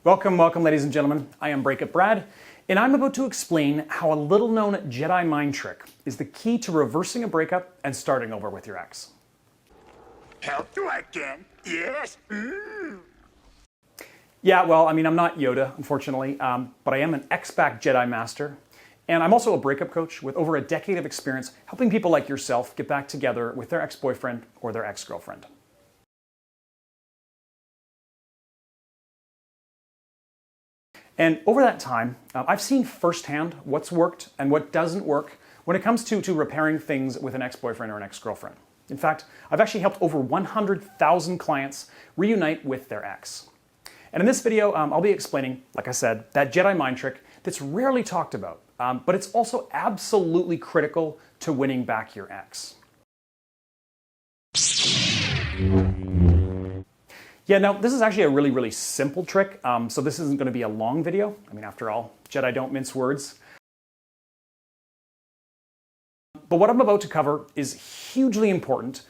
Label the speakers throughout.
Speaker 1: Welcome, ladies and gentlemen. I am Breakup Brad, and I'm about to explain how a little-known Jedi mind trick is the key to reversing a breakup and starting over with your ex.
Speaker 2: Help you again? Yes.
Speaker 1: Yeah, well, I'm not Yoda, unfortunately, but I am an ex-back Jedi Master, and I'm also a breakup coach with over a decade of experience helping people like yourself get back together with their ex-boyfriend or their ex-girlfriend. And over that time, I've seen firsthand what's worked and what doesn't work when it comes to repairing things with an ex-boyfriend or an ex-girlfriend. In fact, I've actually helped over 100,000 clients reunite with their ex. And in this video, I'll be explaining, like I said, that Jedi mind trick that's rarely talked about, but it's also absolutely critical to winning back your ex. Yeah, now this is actually a really simple trick, so this isn't going to be a long video. After all, Jedi don't mince words. But what I'm about to cover is hugely important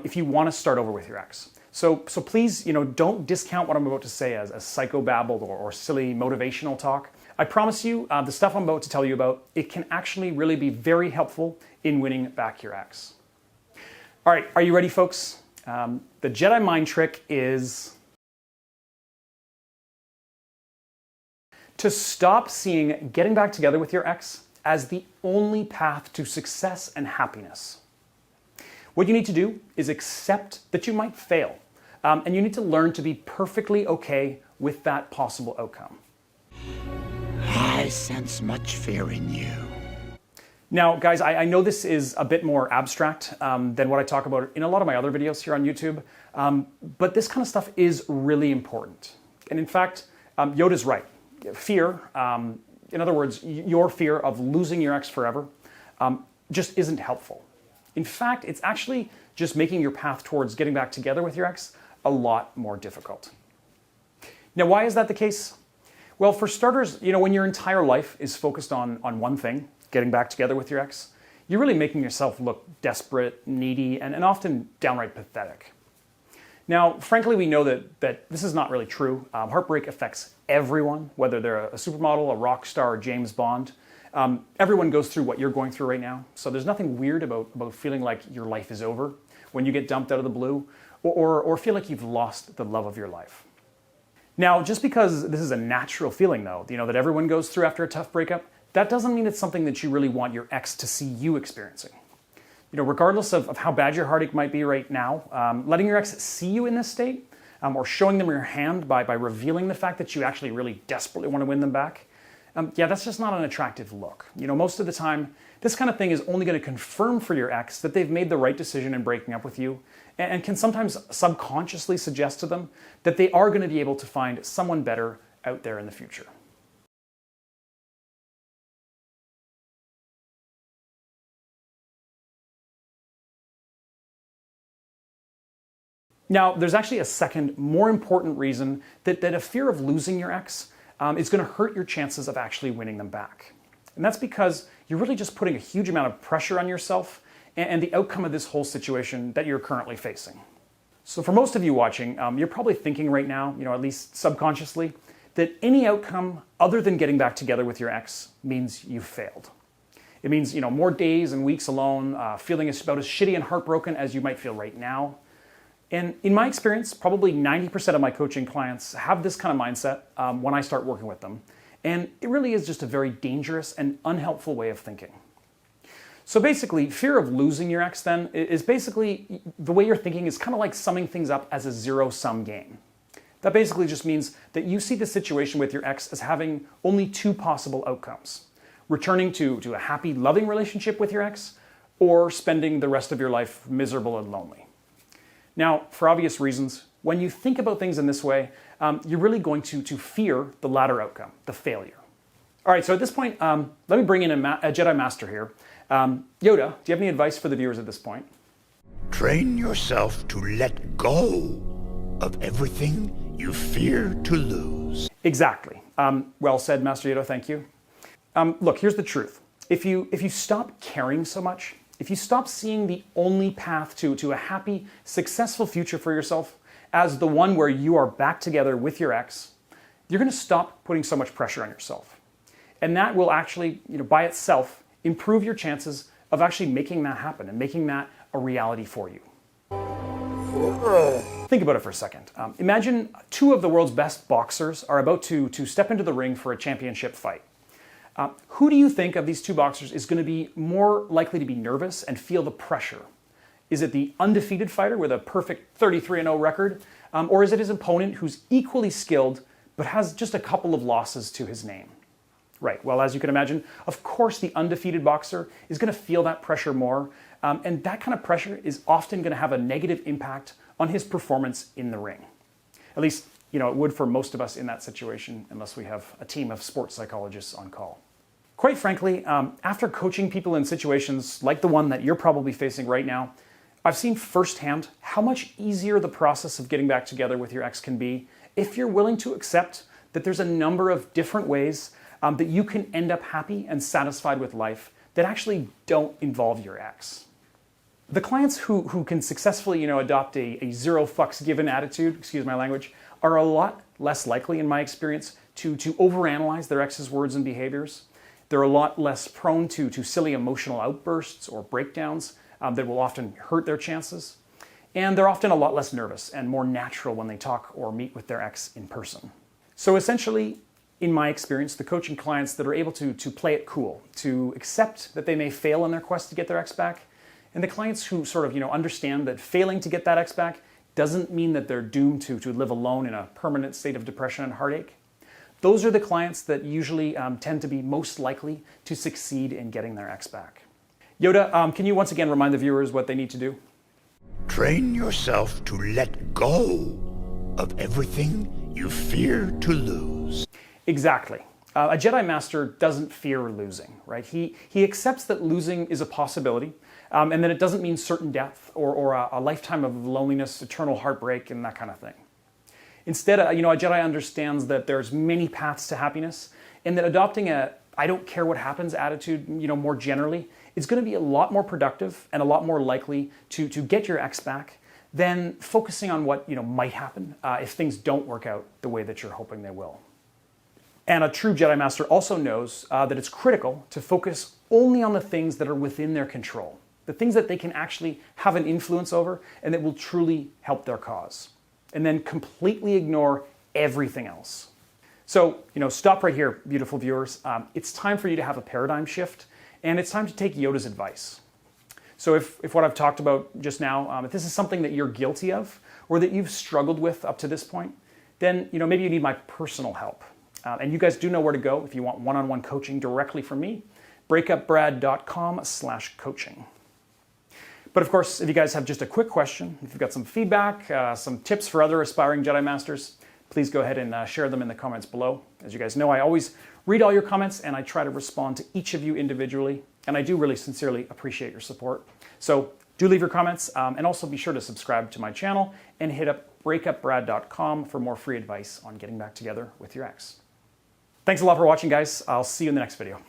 Speaker 1: if you want to start over with your ex. So please, don't discount what I'm about to say as psychobabble or silly motivational talk. I promise you, the stuff I'm about to tell you about, it can actually really be very helpful in winning back your ex. All right, are you ready, folks? The Jedi mind trick is to stop seeing getting back together with your ex as the only path to success and happiness. What you need to do is accept that you might fail, and you need to learn to be perfectly okay with that possible outcome.
Speaker 2: I sense much fear in you.
Speaker 1: Now, guys, I know this is a bit more abstract than what I talk about in a lot of my other videos here on YouTube, but this kind of stuff is really important. And in fact, Yoda's right. Fear, in other words, your fear of losing your ex forever, just isn't helpful. In fact, it's actually just making your path towards getting back together with your ex a lot more difficult. Now, why is that the case? Well, for starters, when your entire life is focused on one thing, getting back together with your ex, you're really making yourself look desperate, needy, and often downright pathetic. Now, frankly, we know that this is not really true. Heartbreak affects everyone, whether they're a supermodel, a rock star, or James Bond. Everyone goes through what you're going through right now, so there's nothing weird about feeling like your life is over when you get dumped out of the blue, or feel like you've lost the love of your life. Now, just because this is a natural feeling, though, that everyone goes through after a tough breakup, that doesn't mean it's something that you really want your ex to see you experiencing. Regardless of how bad your heartache might be right now, letting your ex see you in this state, or showing them your hand by revealing the fact that you actually really desperately want to win them back, yeah, that's just not an attractive look. Most of the time, this kind of thing is only going to confirm for your ex that they've made the right decision in breaking up with you, and can sometimes subconsciously suggest to them that they are going to be able to find someone better out there in the future. Now, there's actually a second, more important reason that a fear of losing your ex is going to hurt your chances of actually winning them back. And that's because you're really just putting a huge amount of pressure on yourself and the outcome of this whole situation that you're currently facing. So for most of you watching, you're probably thinking right now, at least subconsciously, that any outcome other than getting back together with your ex means you've failed. It means, more days and weeks alone, feeling about as shitty and heartbroken as you might feel right now. And in my experience, probably 90% of my coaching clients have this kind of mindset when I start working with them. And it really is just a very dangerous and unhelpful way of thinking. So basically, fear of losing your ex then is basically the way you're thinking is kind of like summing things up as a zero-sum game. That basically just means that you see the situation with your ex as having only two possible outcomes: returning to a happy, loving relationship with your ex, or spending the rest of your life miserable and lonely. Now, for obvious reasons, when you think about things in this way, you're really going to fear the latter outcome, the failure. All right, so at this point, let me bring in a Jedi Master here. Yoda, do you have any advice for the viewers at this point?
Speaker 2: Train yourself to let go of everything you fear to lose.
Speaker 1: Exactly. Well said, Master Yoda, thank you. Look, here's the truth. If you stop caring so much, if you stop seeing the only path to a happy, successful future for yourself as the one where you are back together with your ex, you're going to stop putting so much pressure on yourself. And that will actually, by itself, improve your chances of actually making that happen and making that a reality for you. Think about it for a second. Imagine two of the world's best boxers are about to step into the ring for a championship fight. Who do you think of these two boxers is going to be more likely to be nervous and feel the pressure? Is it the undefeated fighter with a perfect 33-0 record? Or is it his opponent who's equally skilled but has just a couple of losses to his name? Right, well, as you can imagine, of course the undefeated boxer is going to feel that pressure more, and that kind of pressure is often going to have a negative impact on his performance in the ring. At least, it would for most of us in that situation, unless we have a team of sports psychologists on call. Quite frankly, after coaching people in situations like the one that you're probably facing right now, I've seen firsthand how much easier the process of getting back together with your ex can be if you're willing to accept that there's a number of different ways that you can end up happy and satisfied with life that actually don't involve your ex. The clients who can successfully adopt a zero fucks given attitude, excuse my language, are a lot less likely, in my experience, to overanalyze their ex's words and behaviors. They're a lot less prone to silly emotional outbursts or breakdowns that will often hurt their chances. And they're often a lot less nervous and more natural when they talk or meet with their ex in person. So essentially, in my experience, the coaching clients that are able to play it cool, to accept that they may fail in their quest to get their ex back, and the clients who sort of understand that failing to get that ex back doesn't mean that they're doomed to live alone in a permanent state of depression and heartache, those are the clients that usually tend to be most likely to succeed in getting their ex back. Yoda, can you once again remind the viewers what they need to do?
Speaker 2: Train yourself to let go of everything you fear to lose.
Speaker 1: Exactly. A Jedi Master doesn't fear losing, right? He accepts that losing is a possibility, and that it doesn't mean certain death or a lifetime of loneliness, eternal heartbreak, and that kind of thing. Instead, a Jedi understands that there's many paths to happiness, and that adopting a I don't care what happens attitude, more generally, is going to be a lot more productive and a lot more likely to get your ex back than focusing on what might happen if things don't work out the way that you're hoping they will. And a true Jedi Master also knows that it's critical to focus only on the things that are within their control, the things that they can actually have an influence over and that will truly help their cause, and then completely ignore everything else. So, stop right here, beautiful viewers. It's time for you to have a paradigm shift, and it's time to take Yoda's advice. So if what I've talked about just now, if this is something that you're guilty of, or that you've struggled with up to this point, then maybe you need my personal help. And you guys do know where to go if you want one-on-one coaching directly from me, breakupbrad.com/coaching. But of course, if you guys have just a quick question, if you've got some feedback, some tips for other aspiring Jedi Masters, please go ahead and share them in the comments below. As you guys know, I always read all your comments and I try to respond to each of you individually. And I do really sincerely appreciate your support. So do leave your comments and also be sure to subscribe to my channel and hit up breakupbrad.com for more free advice on getting back together with your ex. Thanks a lot for watching, guys. I'll see you in the next video.